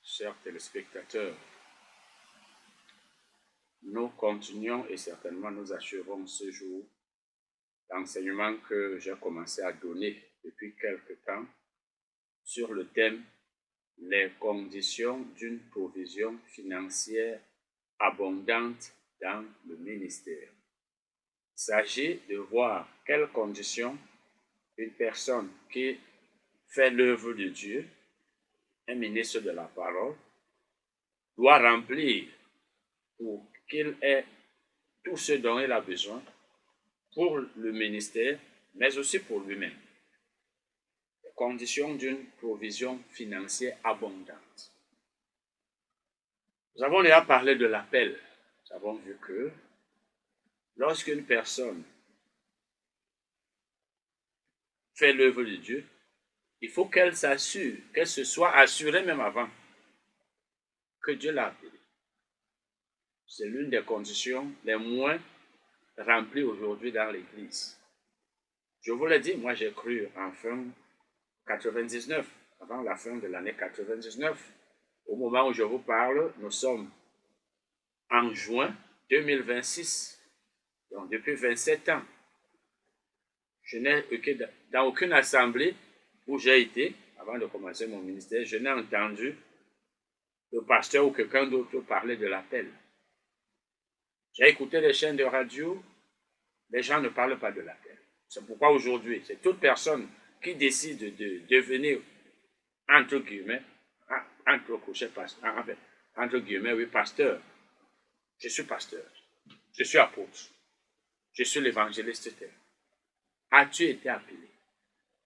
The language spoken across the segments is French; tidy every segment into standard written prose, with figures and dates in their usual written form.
chers téléspectateurs, nous continuons et certainement nous achevons ce jour l'enseignement que j'ai commencé à donner depuis quelque temps sur le thème « Les conditions d'une provision financière abondante dans le ministère ». Il s'agit de voir quelles conditions une personne qui fait l'œuvre de Dieu, un ministre de la parole, doit remplir pour qu'il ait tout ce dont il a besoin pour le ministère, mais aussi pour lui-même. Les conditions d'une provision financière abondante. Nous avons déjà parlé de l'appel. Nous avons vu que lorsqu'une personne fait l'œuvre de Dieu, il faut qu'elle s'assure, qu'elle se soit assurée même avant que Dieu l'a appelée. C'est l'une des conditions les moins remplies aujourd'hui dans l'Église. Je vous l'ai dit, moi j'ai cru en fin 99, avant la fin de l'année 99. Au moment où je vous parle, nous sommes en juin 2026, donc depuis 27 ans. Je n'ai dans aucune assemblée où j'ai été, avant de commencer mon ministère, je n'ai entendu le pasteur ou quelqu'un d'autre parler de l'appel. J'ai écouté les chaînes de radio, les gens ne parlent pas de l'appel. C'est pourquoi aujourd'hui, c'est toute personne qui décide de devenir, entre guillemets, entre guillemets, oui, pasteur. Je suis pasteur. Je suis apôtre. Je suis l'évangéliste terre. As-tu été appelé?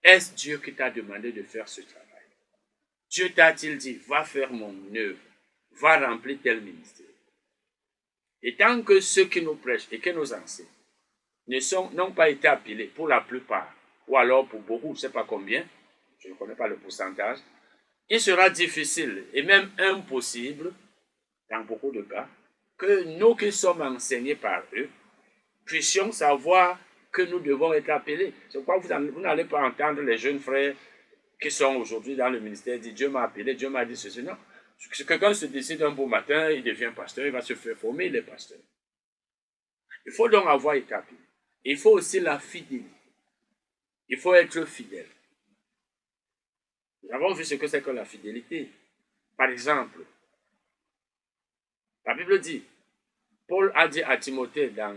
Est-ce Dieu qui t'a demandé de faire ce travail? Dieu t'a-t-il dit, va faire mon œuvre, va remplir tel ministère? Et tant que ceux qui nous prêchent et qui nous enseignent n'ont pas été appelés pour la plupart, ou alors pour beaucoup, je ne sais pas combien, je ne connais pas le pourcentage, il sera difficile et même impossible, dans beaucoup de cas, que nous qui sommes enseignés par eux, puissions savoir que nous devons être appelés. C'est pourquoi vous n'allez pas entendre les jeunes frères qui sont aujourd'hui dans le ministère dire Dieu m'a appelé, Dieu m'a dit ceci. Non. Si quelqu'un se décide un beau matin, il devient pasteur, il va se faire former, il est pasteur. Il faut donc avoir été appelé. Il faut aussi la fidélité. Il faut être fidèle. Nous avons vu ce que c'est que la fidélité. Par exemple, la Bible dit, Paul a dit à Timothée dans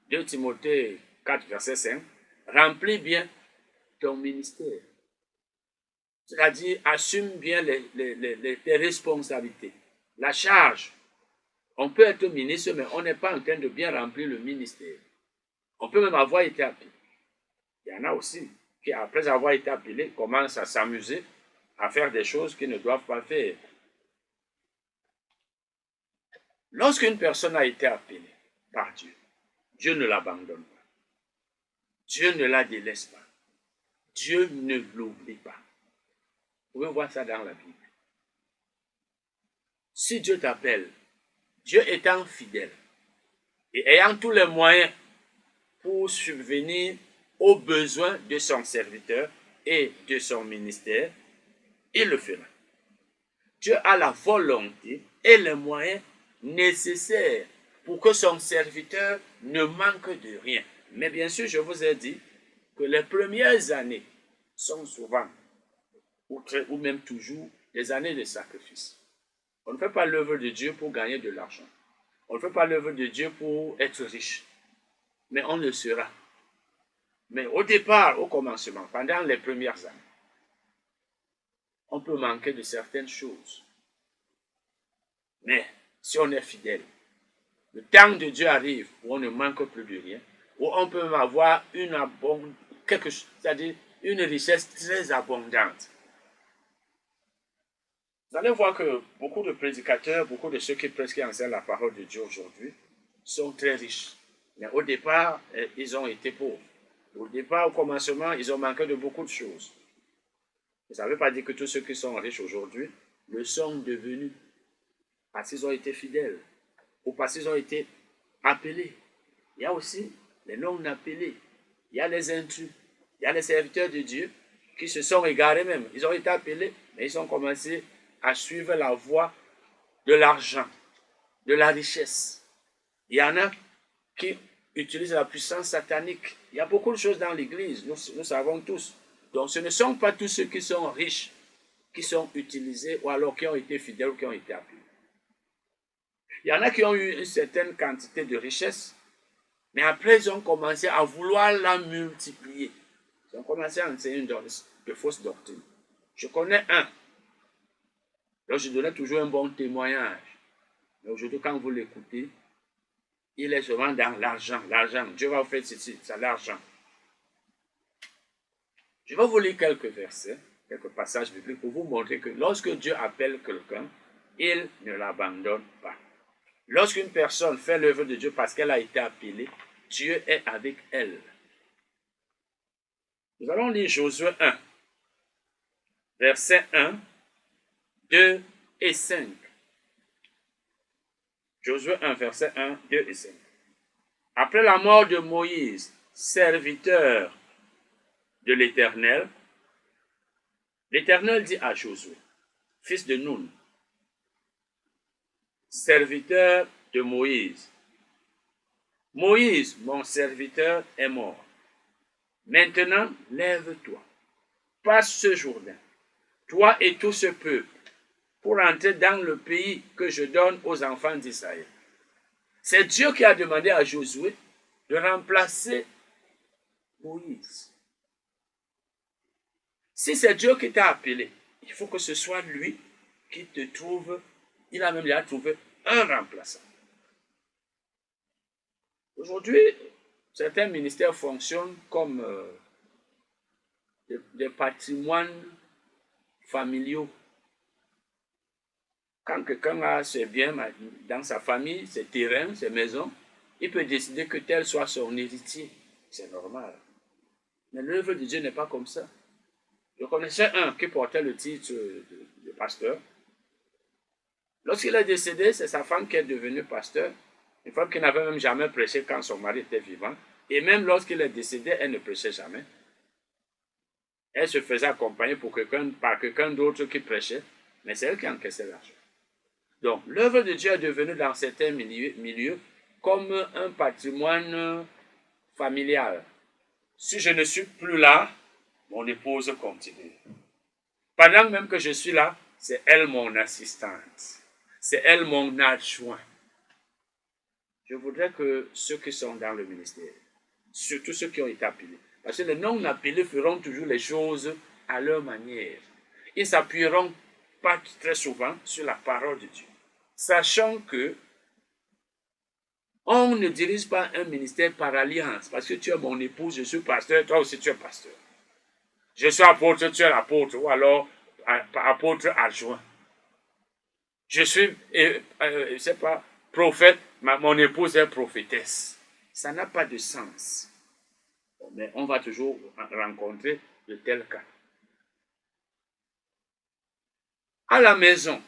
2 Timothée 4, verset 5, remplis bien ton ministère. C'est-à-dire, assume bien tes responsabilités. La charge. On peut être ministre, mais on n'est pas en train de bien remplir le ministère. On peut même avoir été appelé. Il y en a aussi qui, après avoir été appelés, commencent à s'amuser, à faire des choses qu'ils ne doivent pas faire. Lorsqu'une personne a été appelée par Dieu, Dieu ne l'abandonne pas. Dieu ne la délaisse pas. Dieu ne l'oublie pas. Vous pouvez voir ça dans la Bible. Si Dieu t'appelle, Dieu étant fidèle et ayant tous les moyens pour subvenir aux besoins de son serviteur et de son ministère, il le fera. Dieu a la volonté et les moyens nécessaires pour que son serviteur ne manque de rien. Mais bien sûr, je vous ai dit que les premières années sont souvent, ou même toujours, des années de sacrifice. On ne fait pas l'œuvre de Dieu pour gagner de l'argent. On ne fait pas l'œuvre de Dieu pour être riche. Mais on le sera. Mais au départ, au commencement, pendant les premières années, on peut manquer de certaines choses. Mais si on est fidèle, le temps de Dieu arrive où on ne manque plus de rien, où on peut avoir c'est-à-dire une richesse très abondante. Vous allez voir que beaucoup de prédicateurs, beaucoup de ceux qui prêchent, qui enseignent la parole de Dieu aujourd'hui, sont très riches. Mais au départ, ils ont été pauvres. Au départ, au commencement, ils ont manqué de beaucoup de choses. Mais ça ne veut pas dire que tous ceux qui sont riches aujourd'hui le sont devenus parce qu'ils ont été fidèles ou parce qu'ils ont été appelés. Il y a aussi les non-appelés. Il y a les intrus. Il y a les serviteurs de Dieu qui se sont égarés même. Ils ont été appelés, mais ils ont commencé à suivre la voie de l'argent, de la richesse. Il y en a qui utilisent la puissance satanique. Il y a beaucoup de choses dans l'Église, nous savons tous. Donc ce ne sont pas tous ceux qui sont riches qui sont utilisés ou alors qui ont été fidèles ou qui ont été appelés. Il y en a qui ont eu une certaine quantité de richesse, mais après ils ont commencé à vouloir la multiplier. Ils ont commencé à enseigner de fausses doctrines. Je connais un. Donc je donnais toujours un bon témoignage. Mais aujourd'hui, quand vous l'écoutez, il est souvent dans l'argent. L'argent. Dieu va vous faire ceci, c'est l'argent. Je vais vous lire quelques versets, quelques passages bibliques pour vous montrer que lorsque Dieu appelle quelqu'un, il ne l'abandonne pas. Lorsqu'une personne fait l'œuvre de Dieu parce qu'elle a été appelée, Dieu est avec elle. Nous allons lire Josué 1, versets 1, 2 et 5. Josué 1, versets 1, 2 et 5. Après la mort de Moïse, serviteur de l'Éternel, l'Éternel dit à Josué, fils de Nun, serviteur de Moïse, Moïse, mon serviteur, est mort. Maintenant, lève-toi, passe ce Jourdain, toi et tout ce peuple, pour entrer dans le pays que je donne aux enfants d'Israël. C'est Dieu qui a demandé à Josué de remplacer Moïse. Si c'est Dieu qui t'a appelé, il faut que ce soit lui qui te trouve, il a même déjà trouvé un remplaçant. Aujourd'hui, certains ministères fonctionnent comme des patrimoines familiaux. Quand quelqu'un a ses biens dans sa famille, ses terrains, ses maisons, il peut décider que tel soit son héritier. C'est normal. Mais l'œuvre de Dieu n'est pas comme ça. Je connaissais un qui portait le titre de pasteur. Lorsqu'il est décédé, c'est sa femme qui est devenue pasteur. Une femme qui n'avait même jamais prêché quand son mari était vivant. Et même lorsqu'il est décédé, elle ne prêchait jamais. Elle se faisait accompagner par quelqu'un d'autre qui prêchait, mais c'est elle qui encaissait l'argent. Donc, l'œuvre de Dieu est devenue dans certains milieux comme un patrimoine familial. Si je ne suis plus là, mon épouse continue. Pendant même que je suis là, c'est elle mon assistante. C'est elle mon adjoint. Je voudrais que ceux qui sont dans le ministère, surtout ceux qui ont été appelés, parce que les non-appelés feront toujours les choses à leur manière. Ils ne s'appuieront pas très souvent sur la parole de Dieu. Sachant que on ne dirige pas un ministère par alliance, parce que tu es mon épouse, je suis pasteur, toi aussi tu es pasteur. Je suis apôtre, tu es l'apôtre, ou alors apôtre adjoint. Je suis, je ne sais pas, prophète, mon épouse est prophétesse. Ça n'a pas de sens. Mais on va toujours rencontrer de tels cas. À la maison,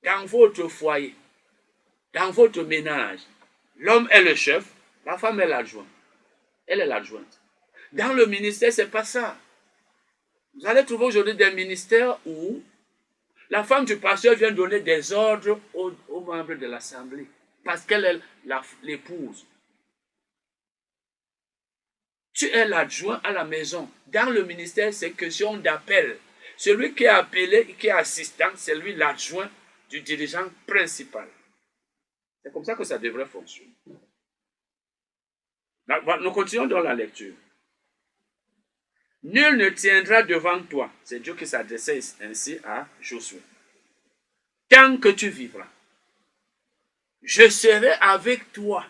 dans votre foyer, dans votre ménage, l'homme est le chef, la femme est l'adjointe. Elle est l'adjointe. Dans le ministère, ce n'est pas ça. Vous allez trouver aujourd'hui des ministères où la femme du pasteur vient donner des ordres aux membres de l'assemblée parce qu'elle est l'épouse. Tu es l'adjoint à la maison. Dans le ministère, c'est question d'appel. Celui qui est appelé, qui est assistant, c'est lui l'adjoint du dirigeant principal. C'est comme ça que ça devrait fonctionner. Nous continuons dans la lecture. Nul ne tiendra devant toi. C'est Dieu qui s'adressait ainsi à Josué. Tant que tu vivras, je serai avec toi,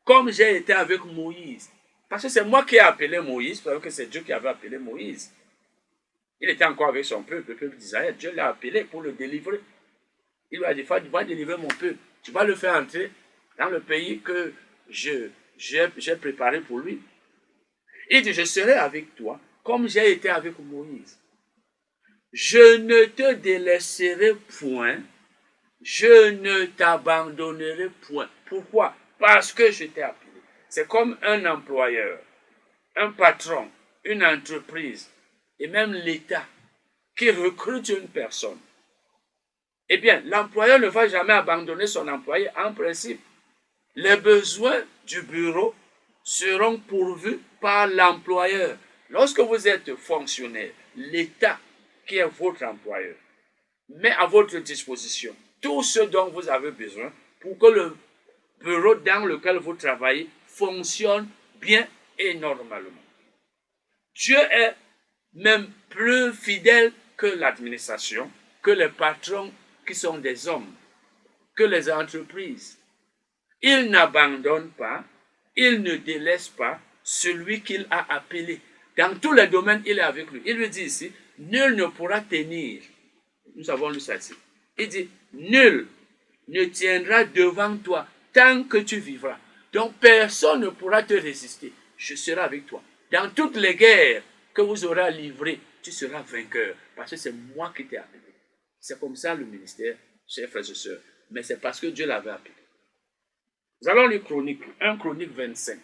comme j'ai été avec Moïse. Parce que c'est moi qui ai appelé Moïse, parce que c'est Dieu qui avait appelé Moïse. Il était encore avec son peuple, le peuple d'Israël. Dieu l'a appelé pour le délivrer. Il lui a dit, tu vas délivrer mon peuple. Tu vas le faire entrer dans le pays que j'ai préparé pour lui. Il dit, je serai avec toi, comme j'ai été avec Moïse. Je ne te délaisserai point, je ne t'abandonnerai point. Pourquoi? Parce que je t'ai appelé. C'est comme un employeur, un patron, une entreprise, et même l'État qui recrute une personne. eh bien, l'employeur ne va jamais abandonner son employé en principe. Les besoins du bureau seront pourvus par l'employeur. Lorsque vous êtes fonctionnaire, l'État, qui est votre employeur, met à votre disposition tout ce dont vous avez besoin pour que le bureau dans lequel vous travaillez fonctionne bien et normalement. Dieu est même plus fidèle que l'administration, que les patrons qui sont des hommes, que les entreprises. Il n'abandonne pas, il ne délaisse pas celui qu'il a appelé. Dans tous les domaines, il est avec lui. Il lui dit ici, nul ne pourra tenir. Nous avons lu ça ici. Il dit, nul ne tiendra devant toi tant que tu vivras. Donc personne ne pourra te résister. Je serai avec toi. Dans toutes les guerres que vous aurez à livrer, tu seras vainqueur. Parce que c'est moi qui t'ai appelé. C'est comme ça le ministère, chers frères et sœurs. Mais c'est parce que Dieu l'avait appelé. Nous allons lire Chronique, 1 Chronique 25.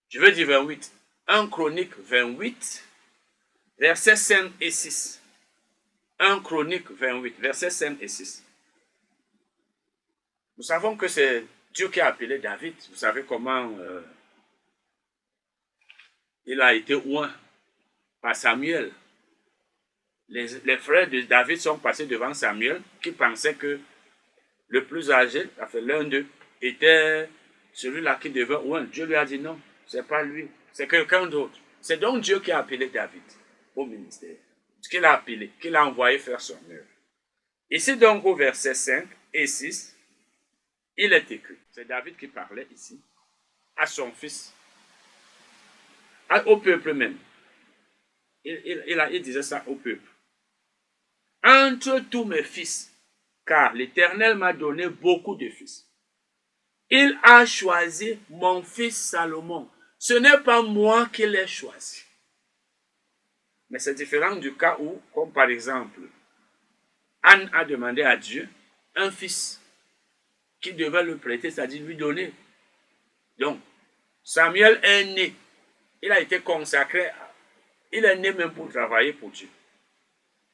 Je veux dire 28. 1 Chronique 28, versets 5 et 6. 1 Chronique 28, versets 5 et 6. Nous savons que c'est Dieu qui a appelé David. Vous savez comment il a été oint par Samuel. Les frères de David sont passés devant Samuel qui pensait que le plus âgé, enfin l'un d'eux, était celui-là qui devait oindre. Dieu lui a dit non, ce n'est pas lui, c'est quelqu'un d'autre. C'est donc Dieu qui a appelé David au ministère. Ce qu'il a appelé, qu'il a envoyé faire son œuvre. Ici donc au verset 5 et 6, il est écrit, c'est David qui parlait ici, à son fils, au peuple même. Il disait ça au peuple. Entre tous mes fils, car l'Éternel m'a donné beaucoup de fils, il a choisi mon fils Salomon. Ce n'est pas moi qui l'ai choisi. Mais c'est différent du cas où, comme par exemple, Anne a demandé à Dieu un fils qui devait le prêter, c'est-à-dire lui donner. Donc, Samuel est né. Il a été consacré. Il est né même pour travailler pour Dieu.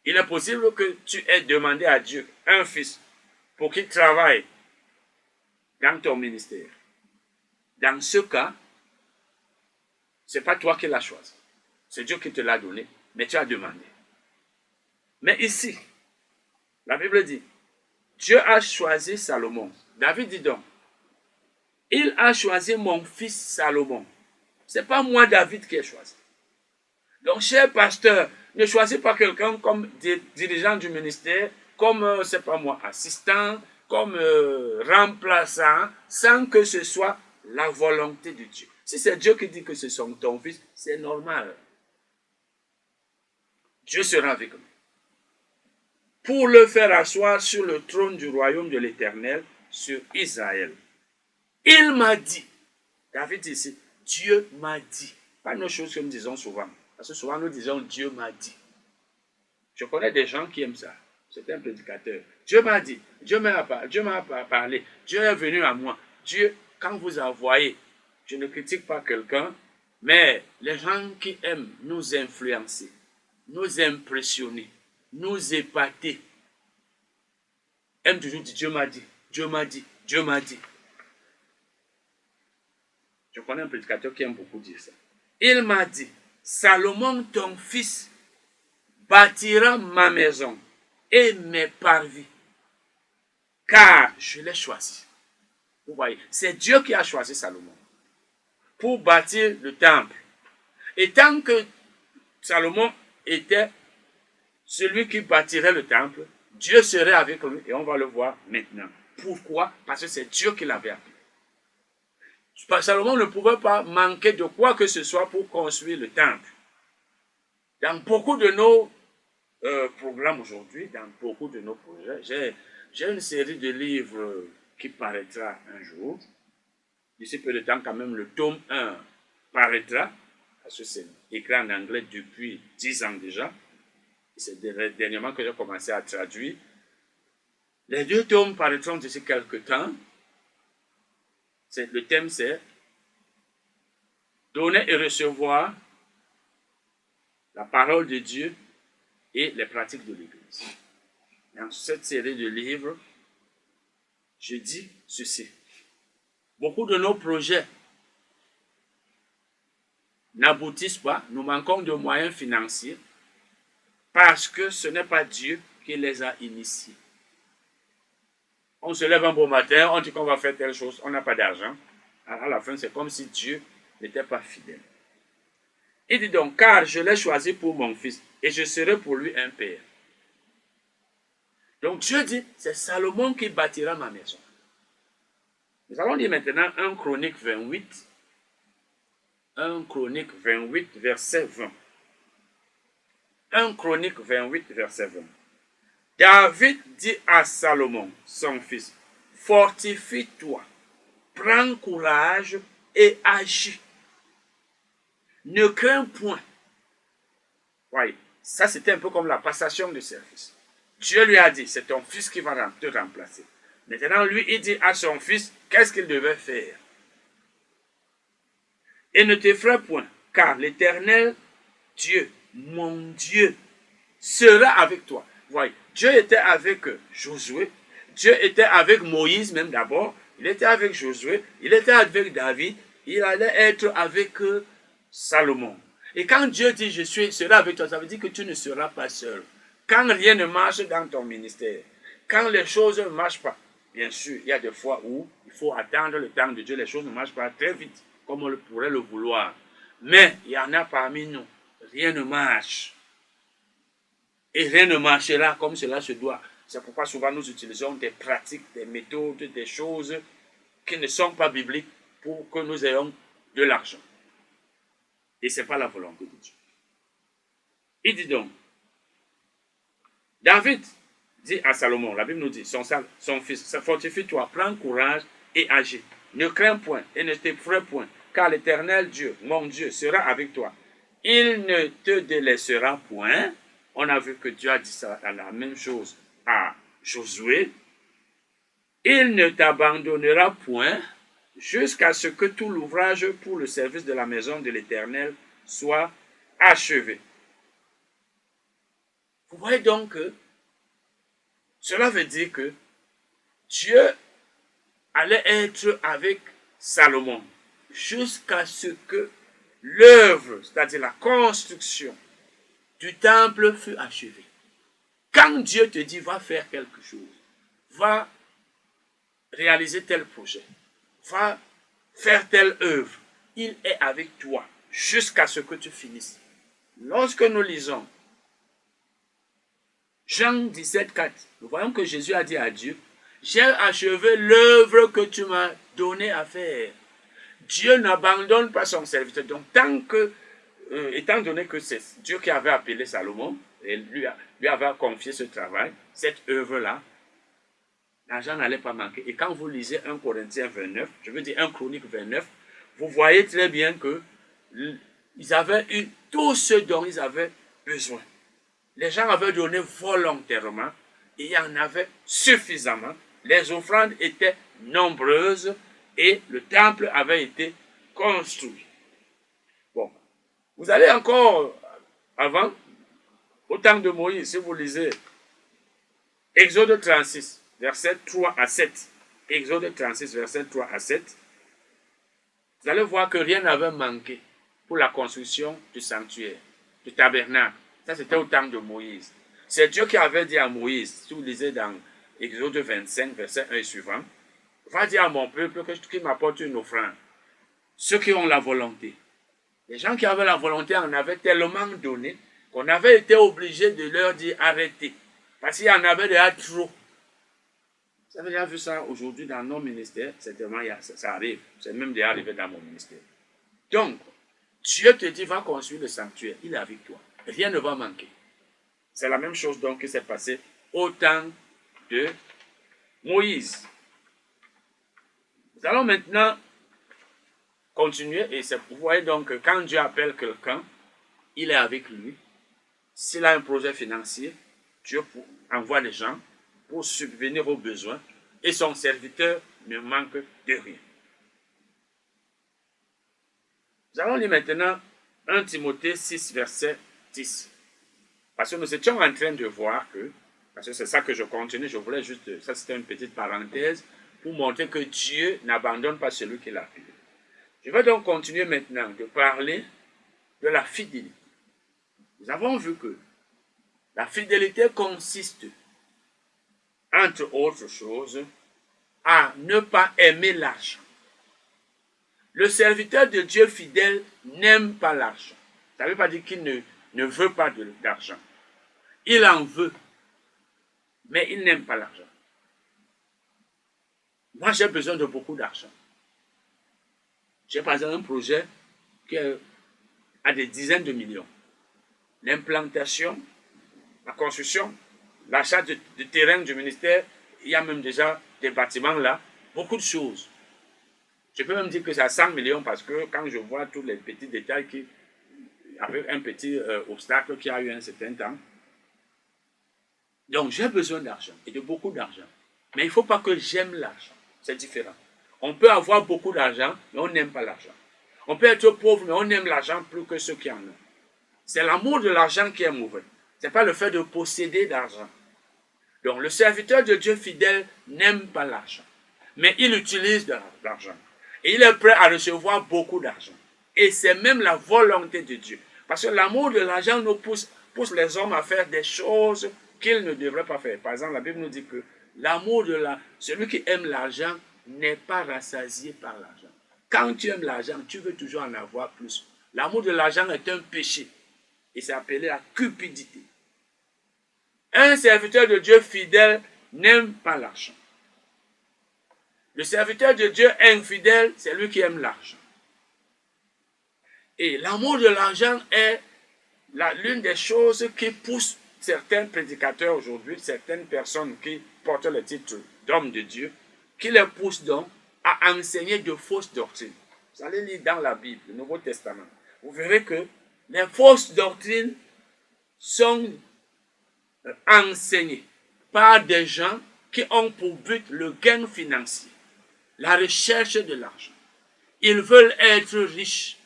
Il est possible que tu aies demandé à Dieu un fils pour qu'il travaille dans ton ministère. Dans ce cas, ce n'est pas toi qui l'as choisi. C'est Dieu qui te l'a donné, mais tu as demandé. Mais ici, la Bible dit, Dieu a choisi Salomon. David dit donc, il a choisi mon fils Salomon. Ce n'est pas moi, David, qui ai choisi. Donc, cher pasteur, ne choisis pas quelqu'un comme dirigeant du ministère, comme, c'est pas moi, assistant, comme remplaçant, sans que ce soit la volonté de Dieu. Si c'est Dieu qui dit que ce sont ton fils, c'est normal. Dieu sera avec nous. Pour le faire asseoir sur le trône du royaume de l'Éternel, sur Israël. Il m'a dit, David dit ici, Dieu m'a dit. Pas nos choses que nous disons souvent. Parce que souvent nous disons Dieu m'a dit. Je connais des gens qui aiment ça. C'est un prédicateur. Dieu m'a dit, Dieu m'a parlé, Dieu est venu à moi. Dieu, quand vous envoyez, je ne critique pas quelqu'un, mais les gens qui aiment nous influencer, nous impressionner, nous épater, aiment toujours dire Dieu m'a dit, Dieu m'a dit, Dieu m'a dit. Je connais un prédicateur qui aime beaucoup dire ça. Il m'a dit, Salomon, ton fils, bâtira ma maison et mes parvis, car je l'ai choisi. Vous voyez, c'est Dieu qui a choisi Salomon pour bâtir le temple. Et tant que Salomon était celui qui bâtirait le temple, Dieu serait avec lui et on va le voir maintenant. Pourquoi? Parce que c'est Dieu qui l'avait appelé. Salomon ne pouvait pas manquer de quoi que ce soit pour construire le temple. Dans beaucoup de nos programmes aujourd'hui, dans beaucoup de nos projets, j'ai une série de livres qui paraîtra un jour. D'ici peu de temps, quand même, le tome 1 paraîtra, parce que c'est écrit en anglais depuis 10 ans déjà. C'est dernièrement que j'ai commencé à traduire. Les 2 tomes paraîtront d'ici quelques temps. Le thème, c'est donner et recevoir la parole de Dieu et les pratiques de l'Église. cette série de livres, je dis ceci. Beaucoup de nos projets n'aboutissent pas, nous manquons de moyens financiers parce que ce n'est pas Dieu qui les a initiés. On se lève un beau matin, on dit qu'on va faire telle chose, on n'a pas d'argent. À la fin, c'est comme si Dieu n'était pas fidèle. Il dit donc, car je l'ai choisi pour mon fils et je serai pour lui un père. Donc Dieu dit, c'est Salomon qui bâtira ma maison. Nous allons lire maintenant 1 Chronique 28. 1 Chronique 28, verset 20. 1 Chronique 28, verset 20. David dit à Salomon, son fils, fortifie-toi, prends courage et agis. Ne crains point. Voyez, ça c'était un peu comme la passation de service. Dieu lui a dit, c'est ton fils qui va te remplacer. Maintenant, lui, il dit à son fils, qu'est-ce qu'il devait faire? Et ne t'effraie point, car l'Éternel, Dieu, mon Dieu, sera avec toi. Voyez, Dieu était avec Josué, Dieu était avec Moïse même d'abord, il était avec Josué, il était avec David, il allait être avec Salomon. Et quand Dieu dit je serai avec toi, ça veut dire que tu ne seras pas seul. Quand rien ne marche dans ton ministère, quand les choses ne marchent pas, bien sûr, il y a des fois où il faut attendre le temps de Dieu, les choses ne marchent pas très vite, comme on pourrait le vouloir. Mais il y en a parmi nous, rien ne marche. Et rien ne marchera comme cela se doit. C'est pourquoi souvent nous utilisons des pratiques, des méthodes, des choses qui ne sont pas bibliques pour que nous ayons de l'argent. Et ce n'est pas la volonté de Dieu. Il dit donc, David dit à Salomon, la Bible nous dit, son fils, fortifie-toi, prends courage et agis. Ne crains point et ne t'effraie point, car l'Éternel Dieu, mon Dieu, sera avec toi. Il ne te délaissera point. On a vu que Dieu a dit ça, la même chose à Josué. Il ne t'abandonnera point jusqu'à ce que tout l'ouvrage pour le service de la maison de l'Éternel soit achevé. Vous voyez donc que cela veut dire que Dieu allait être avec Salomon jusqu'à ce que l'œuvre, c'est-à-dire la construction du temple fut achevée. Quand Dieu te dit va faire quelque chose, va réaliser tel projet, va faire telle œuvre, il est avec toi jusqu'à ce que tu finisses. Lorsque nous lisons Jean 17, 4, nous voyons que Jésus a dit à Dieu, j'ai achevé l'œuvre que tu m'as donné à faire. Dieu n'abandonne pas son serviteur. Donc, étant donné que c'est Dieu qui avait appelé Salomon, et lui avait confié ce travail, cette œuvre-là, l'argent n'allait pas manquer. Et quand vous lisez 1 Corinthiens 29, je veux dire 1 Chronique 29, vous voyez très bien qu'ils avaient eu tout ce dont ils avaient besoin. Les gens avaient donné volontairement, et il y en avait suffisamment. Les offrandes étaient nombreuses et le temple avait été construit. Bon, vous allez encore avant, au temps de Moïse, si vous lisez Exode 36, versets 3 à 7. Exode 36, versets 3 à 7. Vous allez voir que rien n'avait manqué pour la construction du sanctuaire, du tabernacle. Ça, c'était au temps de Moïse. C'est Dieu qui avait dit à Moïse, si vous lisez dans Exode 25, verset 1 et suivant, va dire à mon peuple qu'il m'apporte une offrande. Ceux qui ont la volonté. Les gens qui avaient la volonté en avaient tellement donné qu'on avait été obligé de leur dire arrêtez. Parce qu'il y en avait déjà trop. Vous avez déjà vu ça aujourd'hui dans nos ministères? Certainement, ça arrive. C'est même déjà arrivé dans mon ministère. Donc, Dieu te dit, va construire le sanctuaire. Il est avec toi. Rien ne va manquer. C'est la même chose donc qui s'est passé au temps de Moïse. Nous allons maintenant continuer. Et vous voyez donc que quand Dieu appelle quelqu'un, il est avec lui. S'il a un projet financier, Dieu envoie des gens pour subvenir aux besoins et son serviteur ne manque de rien. Nous allons lire maintenant 1 Timothée 6, verset 10. Parce que nous étions en train de voir que Parce que c'est ça que je continue. Je voulais juste, ça c'était une petite parenthèse pour montrer que Dieu n'abandonne pas celui qui l'a appelé. Je vais donc continuer maintenant de parler de la fidélité. Nous avons vu que la fidélité consiste, entre autres choses, à ne pas aimer l'argent. Le serviteur de Dieu fidèle n'aime pas l'argent. Ça ne veut pas dire qu'il ne veut pas d'argent. Il en veut, mais il n'aime pas l'argent. Moi, j'ai besoin de beaucoup d'argent. J'ai par exemple un projet qui a des dizaines de millions. L'implantation, la construction, l'achat de terrain du ministère, il y a même déjà des bâtiments là, beaucoup de choses. Je peux même dire que c'est à 100 millions parce que quand je vois tous les petits détails avec un petit obstacle qui a eu un certain temps. Donc j'ai besoin d'argent et de beaucoup d'argent. Mais il ne faut pas que j'aime l'argent. C'est différent. On peut avoir beaucoup d'argent, mais on n'aime pas l'argent. On peut être pauvre, mais on aime l'argent plus que ceux qui en ont. C'est l'amour de l'argent qui est mauvais. Ce n'est pas le fait de posséder l'argent. Donc le serviteur de Dieu fidèle n'aime pas l'argent. Mais il utilise de l'argent. Et il est prêt à recevoir beaucoup d'argent. Et c'est même la volonté de Dieu. Parce que l'amour de l'argent nous pousse les hommes à faire des choses qu'ils ne devraient pas faire. Par exemple, la Bible nous dit que l'amour de celui qui aime l'argent n'est pas rassasié par l'argent. Quand tu aimes l'argent, tu veux toujours en avoir plus. L'amour de l'argent est un péché. Et c'est appelé la cupidité. Un serviteur de Dieu fidèle n'aime pas l'argent. Le serviteur de Dieu infidèle, c'est lui qui aime l'argent. Et l'amour de l'argent est l'une des choses qui pousse certains prédicateurs aujourd'hui, certaines personnes qui portent le titre d'homme de Dieu, qui les poussent donc à enseigner de fausses doctrines. Vous allez lire dans la Bible, le Nouveau Testament. Vous verrez que les fausses doctrines sont enseignées par des gens qui ont pour but le gain financier, la recherche de l'argent. Ils veulent être riches.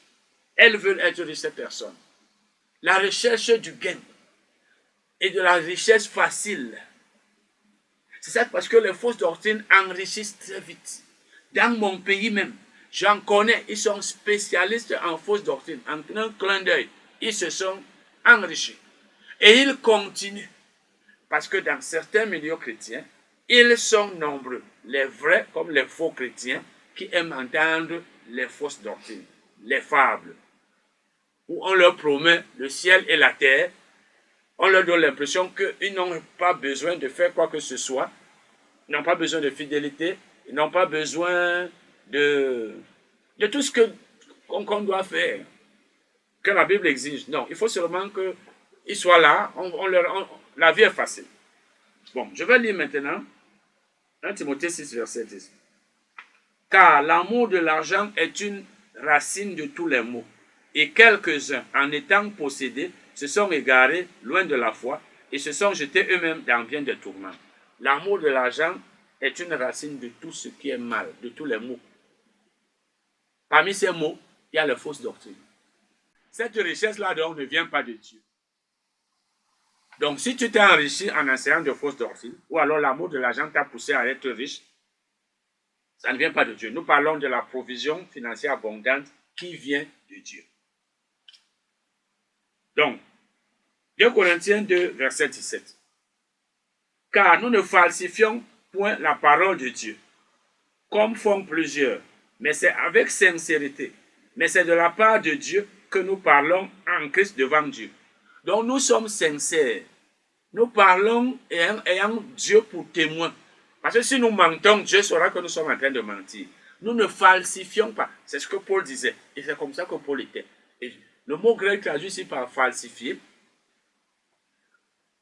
Elles veulent être riches, ces personnes. La recherche du gain et de la richesse facile. C'est ça parce que les fausses doctrines enrichissent très vite. Dans mon pays même, j'en connais, ils sont spécialistes en fausses doctrines. En un clin d'œil, ils se sont enrichis. Et ils continuent. Parce que dans certains milieux chrétiens, ils sont nombreux, les vrais comme les faux chrétiens, qui aiment entendre les fausses doctrines, les fables, où on leur promet le ciel et la terre, on leur donne l'impression qu'ils n'ont pas besoin de faire quoi que ce soit, ils n'ont pas besoin de fidélité, ils n'ont pas besoin de tout ce qu'on doit faire, que la Bible exige. Non, il faut seulement qu'ils soient là, la vie est facile. Bon, je vais lire maintenant 1 Timothée 6, verset 10. Car l'amour de l'argent est une racine de tous les maux. Et quelques-uns, en étant possédés, se sont égarés loin de la foi et se sont jetés eux-mêmes dans bien des tourments. L'amour de l'argent est une racine de tout ce qui est mal, de tous les maux. Parmi ces maux, il y a les fausses doctrines. Cette richesse-là, donc, ne vient pas de Dieu. Donc, si tu t'es enrichi en enseignant de fausses doctrines, ou alors l'amour de l'argent t'a poussé à être riche, ça ne vient pas de Dieu. Nous parlons de la provision financière abondante qui vient de Dieu. Donc, 2 Corinthiens 2, verset 17. Car nous ne falsifions point la parole de Dieu, comme font plusieurs, mais c'est avec sincérité. Mais c'est de la part de Dieu que nous parlons en Christ devant Dieu. Donc nous sommes sincères. Nous parlons ayant Dieu pour témoin. Parce que si nous mentons, Dieu saura que nous sommes en train de mentir. Nous ne falsifions pas. C'est ce que Paul disait. Et c'est comme ça que Paul était. Et le mot grec traduit ici par falsifier,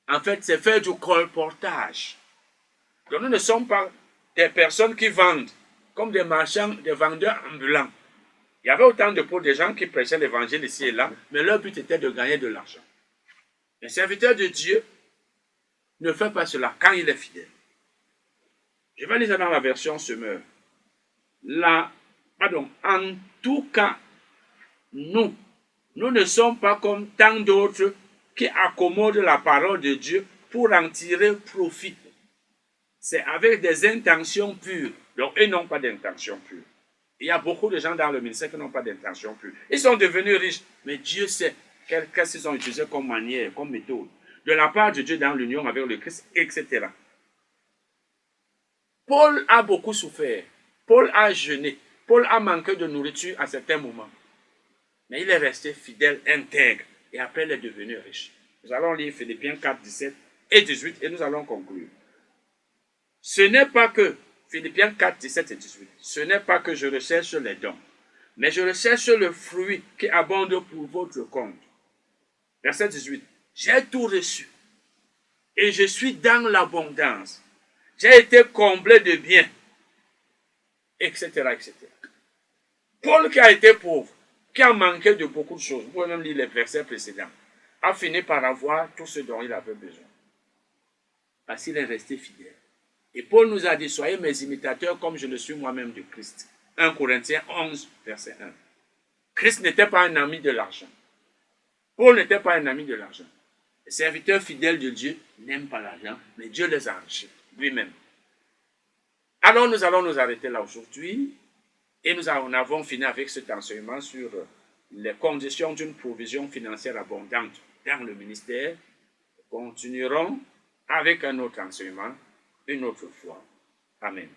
en fait, c'est faire du colportage. Donc nous ne sommes pas des personnes qui vendent, comme des marchands, des vendeurs ambulants. Il y avait autant de Paul, des gens qui prêchaient l'évangile ici et là, mais leur but était de gagner de l'argent. Un serviteur de Dieu ne fait pas cela quand il est fidèle. Je vais lire dans la version Semeur. En tout cas, nous ne sommes pas comme tant d'autres qui accommodent la parole de Dieu pour en tirer profit. C'est avec des intentions pures, donc, et non pas d'intentions pures. Il y a beaucoup de gens dans le ministère qui n'ont pas d'intention pure. Ils sont devenus riches, mais Dieu sait qu'est-ce qu'ils ont utilisé comme manière, comme méthode, de la part de Dieu dans l'union avec le Christ, etc. Paul a beaucoup souffert. Paul a jeûné. Paul a manqué de nourriture à certains moments. Mais il est resté fidèle, intègre, et après il est devenu riche. Nous allons lire Philippiens 4, 17 et 18, et nous allons conclure. Ce n'est pas que, Philippiens 4, 17 et 18, ce n'est pas que je recherche les dons, mais je recherche le fruit qui abonde pour votre compte. Verset 18, j'ai tout reçu, et je suis dans l'abondance. J'ai été comblé de biens, etc., etc. Paul qui a été pauvre, qui a manqué de beaucoup de choses, vous pouvez même lire les versets précédents, a fini par avoir tout ce dont il avait besoin. Parce qu'il est resté fidèle. Et Paul nous a dit, soyez mes imitateurs comme je le suis moi-même de Christ. 1 Corinthiens 11, verset 1. Christ n'était pas un ami de l'argent. Paul n'était pas un ami de l'argent. Les serviteurs fidèles de Dieu n'aiment pas l'argent, mais Dieu les a enrichis lui-même. Alors nous allons nous arrêter là aujourd'hui. Et nous avons fini avec cet enseignement sur les conditions d'une provision financière abondante dans le ministère. Nous continuerons avec un autre enseignement une autre fois. Amen.